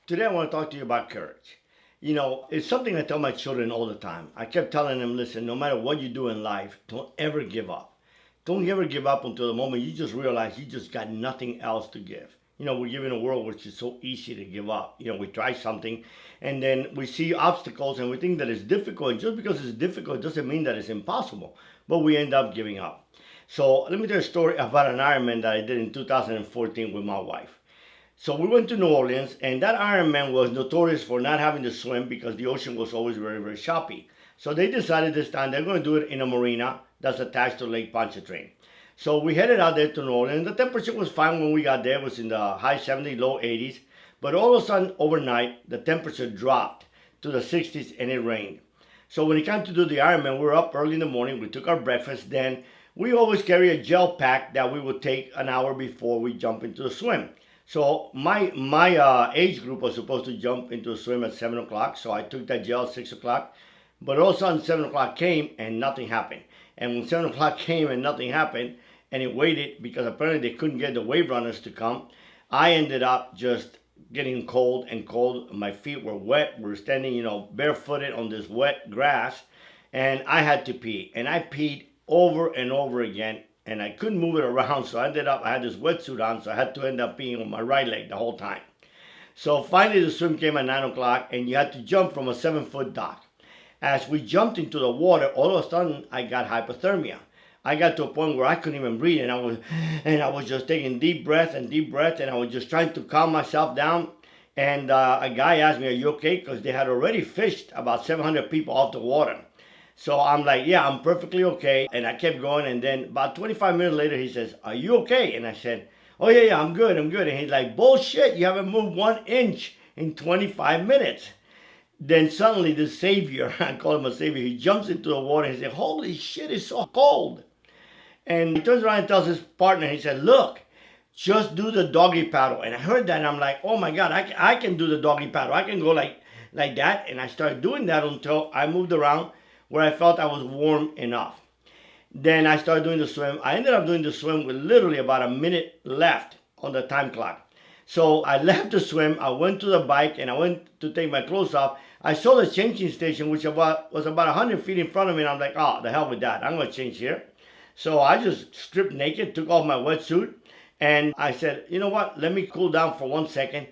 Today I want to talk to you about courage. You know, it's something I tell my children all the time. I kept telling them, listen, no matter what you do in life, don't ever give up. Don't ever give up until the moment you just realize you just got nothing else to give. You know, we live in a world which is so easy to give up. You know, we try something and then we see obstacles and we think that it's difficult. And just because it's difficult doesn't mean that it's impossible. But we end up giving up. So let me tell you a story about an Ironman that I did in 2014 with my wife. So we went to New Orleans, and that Ironman was notorious for not having to swim because the ocean was always very, very choppy. So they decided this time they're going to do it in a marina that's attached to Lake Pontchartrain. So we headed out there to New Orleans. The temperature was fine when we got there. It was in the high 70s, low 80s. But all of a sudden, overnight, the temperature dropped to the 60s and it rained. So when it came to do the Ironman, we were up early in the morning. We took our breakfast. Then we always carry a gel pack that we would take an hour before we jump into the swim. So my age group was supposed to jump into a swim at 7 o'clock. So I took that gel at 6 o'clock. But all of a sudden 7 o'clock came and nothing happened. And when 7 o'clock came and nothing happened, and it waited because apparently they couldn't get the wave runners to come, I ended up just getting cold and cold. My feet were wet. We were standing, you know, barefooted on this wet grass. And I had to pee. And I peed over and over again. And I couldn't move it around, so I had this wetsuit on, so I had to end up peeing on my right leg the whole time. So finally the swim came at 9 o'clock, and you had to jump from a 7-foot dock. As we jumped into the water, all of a sudden I got hypothermia. I got to a point where I couldn't even breathe, and I was just taking deep breath, and I was just trying to calm myself down. And a guy asked me, "Are you okay?" Because they had already fished about 700 people off the water. So I'm like, yeah, I'm perfectly okay. And I kept going. And then about 25 minutes later, he says, "Are you okay?" And I said, "Oh, yeah, I'm good. I'm good." And he's like, "Bullshit, you haven't moved 1 inch in 25 minutes. Then suddenly the savior, I call him a savior, he jumps into the water and he said, "Holy shit, it's so cold." And he turns around and tells his partner, he said, "Look, just do the doggy paddle." And I heard that and I'm like, oh my God, I can do the doggy paddle. I can go like that. And I started doing that until I moved around where I felt I was warm enough. Then I started doing the swim. I ended up doing the swim with literally about a minute left on the time clock. So I left the swim, I went to the bike, and I went to take my clothes off. I saw the changing station, which was about 100 feet in front of me, and I'm like, oh, the hell with that. I'm going to change here. So I just stripped naked, took off my wetsuit, and I said, you know what, let me cool down for 1 second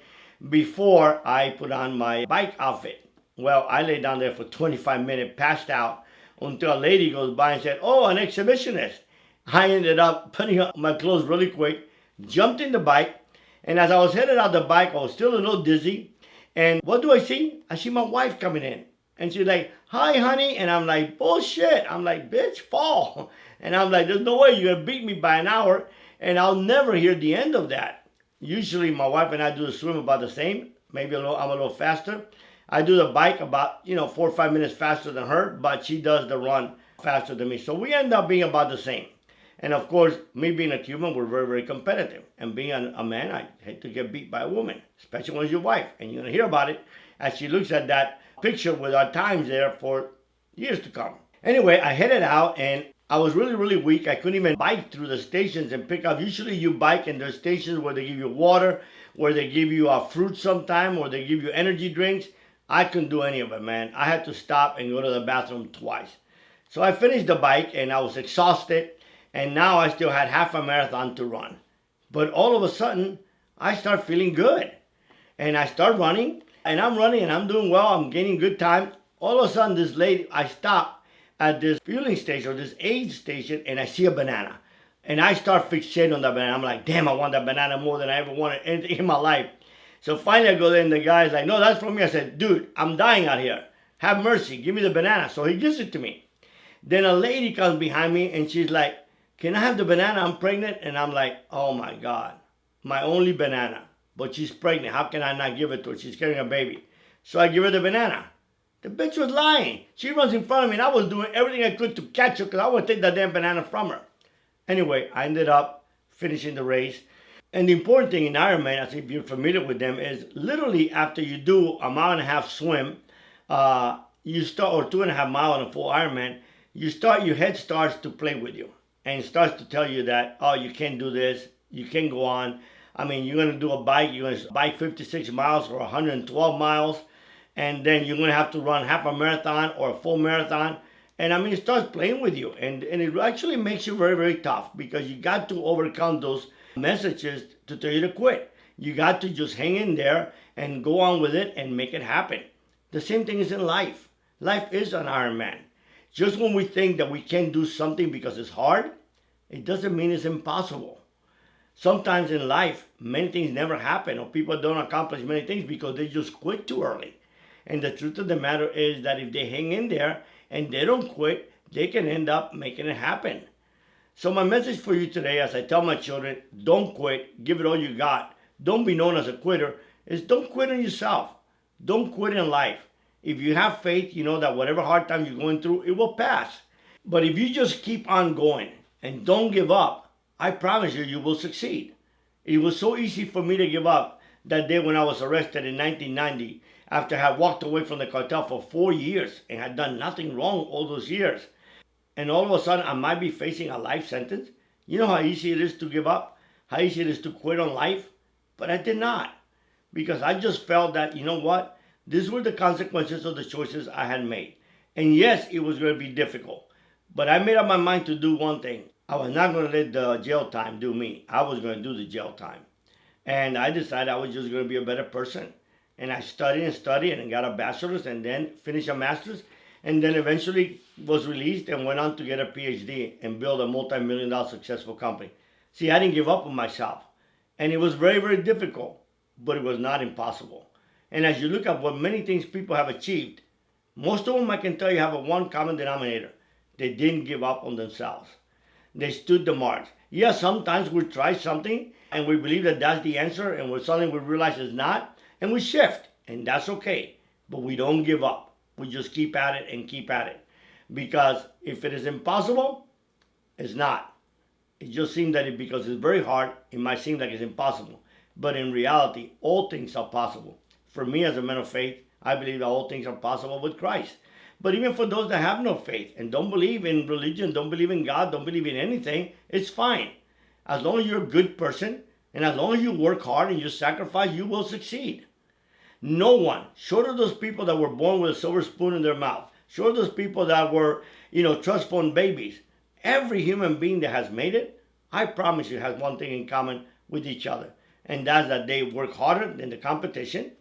before I put on my bike outfit. Well, I lay down there for 25 minutes, passed out, until a lady goes by and said, "Oh, an exhibitionist." I ended up putting on my clothes really quick, jumped in the bike, and as I was headed out the bike, I was still a little dizzy. And what do I see? I see my wife coming in. And she's like, "Hi, honey." And I'm like, bullshit. I'm like, bitch, fall. And I'm like, there's no way you're going to beat me by an hour, and I'll never hear the end of that. Usually my wife and I do the swim about the same. Maybe I'm a little faster. I do the bike about, 4 or 5 minutes faster than her, but she does the run faster than me. So we end up being about the same. And of course, me being a Cuban, we're very, very competitive. And being a man, I hate to get beat by a woman, especially when it's your wife. And you're going to hear about it as she looks at that picture with our times there for years to come. Anyway, I headed out and I was really, really weak. I couldn't even bike through the stations and pick up. Usually you bike and there's stations where they give you water, where they give you fruit sometime, or they give you energy drinks. I couldn't do any of it, man. I had to stop and go to the bathroom twice. So I finished the bike and I was exhausted. And now I still had half a marathon to run. But all of a sudden, I start feeling good. And I start running. And I'm running and I'm doing well. I'm gaining good time. All of a sudden, this lady, I stop at this fueling station or this aid station and I see a banana. And I start fixating on that banana. I'm like, damn, I want that banana more than I ever wanted anything in my life. So finally I go there and the guy's like, "No, that's for me." I said, "Dude, I'm dying out here. Have mercy. Give me the banana." So he gives it to me. Then a lady comes behind me and she's like, "Can I have the banana? I'm pregnant." And I'm like, oh my God, my only banana. But she's pregnant. How can I not give it to her? She's carrying a baby. So I give her the banana. The bitch was lying. She runs in front of me and I was doing everything I could to catch her because I want to take that damn banana from her. Anyway, I ended up finishing the race. And the important thing in Ironman, as if you're familiar with them, is literally after you do a 1.5 mile swim, you start, or 2.5 miles on a full Ironman, your head starts to play with you and starts to tell you that, oh, you can't do this, you can't go on. I mean, you're going to do a bike, you're going to bike 56 miles or 112 miles, and then you're going to have to run half a marathon or a full marathon. And I mean, it starts playing with you, and it actually makes you very, very tough, because you got to overcome those messages to tell you to quit. You got to just hang in there and go on with it and make it happen. The same thing is in life. Life is an Ironman. Just when we think that we can't do something because it's hard, it doesn't mean it's impossible. Sometimes in life, many things never happen, or people don't accomplish many things because they just quit too early. And the truth of the matter is that if they hang in there and they don't quit, they can end up making it happen. So my message for you today, as I tell my children, don't quit, give it all you got. Don't be known as a quitter, is don't quit on yourself. Don't quit in life. If you have faith, you know that whatever hard time you're going through, it will pass. But if you just keep on going and don't give up, I promise you, you will succeed. It was so easy for me to give up that day when I was arrested in 1990, after I had walked away from the cartel for 4 years and had done nothing wrong all those years. And all of a sudden, I might be facing a life sentence. You know how easy it is to give up? How easy it is to quit on life? But I did not. Because I just felt that, you know what? These were the consequences of the choices I had made. And yes, it was going to be difficult. But I made up my mind to do one thing. I was not going to let the jail time do me. I was going to do the jail time. And I decided I was just going to be a better person. And I studied and studied and got a bachelor's and then finished a master's. And then eventually was released and went on to get a Ph.D. and build a multi-million-dollar successful company. See, I didn't give up on myself. And it was very, very difficult, but it was not impossible. And as you look at what many things people have achieved, most of them, I can tell you, have a one common denominator. They didn't give up on themselves. They stood the march. Yeah, sometimes we try something and we believe that that's the answer, and when suddenly we realize it's not, and we shift, and that's okay. But we don't give up. We just keep at it and keep at it. Because if it is impossible, it's not. It just seems that because it's very hard, it might seem like it's impossible. But in reality, all things are possible. For me, as a man of faith, I believe that all things are possible with Christ. But even for those that have no faith and don't believe in religion, don't believe in God, don't believe in anything, it's fine. As long as you're a good person, and as long as you work hard and you sacrifice, you will succeed. No one, short of those people that were born with a silver spoon in their mouth, short of those people that were, trust fund babies, every human being that has made it, I promise you, has one thing in common with each other. And that's that they work harder than the competition,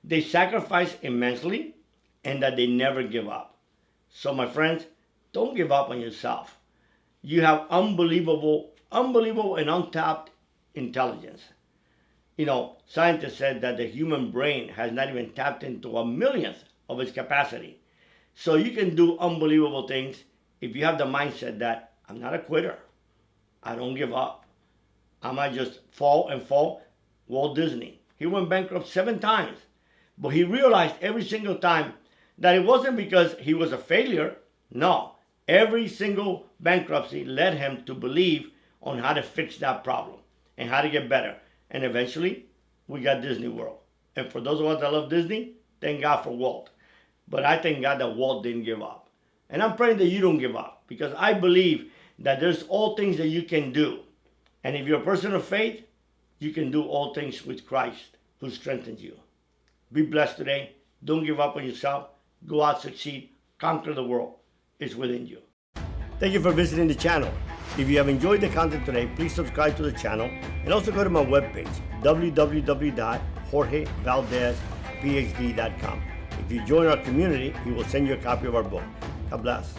they sacrifice immensely, and that they never give up. So my friends, don't give up on yourself. You have unbelievable and untapped intelligence. Scientists said that the human brain has not even tapped into a millionth of its capacity. So you can do unbelievable things if you have the mindset that I'm not a quitter. I don't give up. I might just fall and fall. Walt Disney, he went bankrupt 7 times. But he realized every single time that it wasn't because he was a failure. No, every single bankruptcy led him to believe on how to fix that problem and how to get better. And eventually, we got Disney World. And for those of us that love Disney, thank God for Walt. But I thank God that Walt didn't give up. And I'm praying that you don't give up, because I believe that there's all things that you can do. And if you're a person of faith, you can do all things with Christ who strengthens you. Be blessed today. Don't give up on yourself. Go out, succeed, conquer the world. It's within you. Thank you for visiting the channel. If you have enjoyed the content today, please subscribe to the channel and also go to my webpage, www.jorgevaldesphd.com. If you join our community, we will send you a copy of our book. God bless.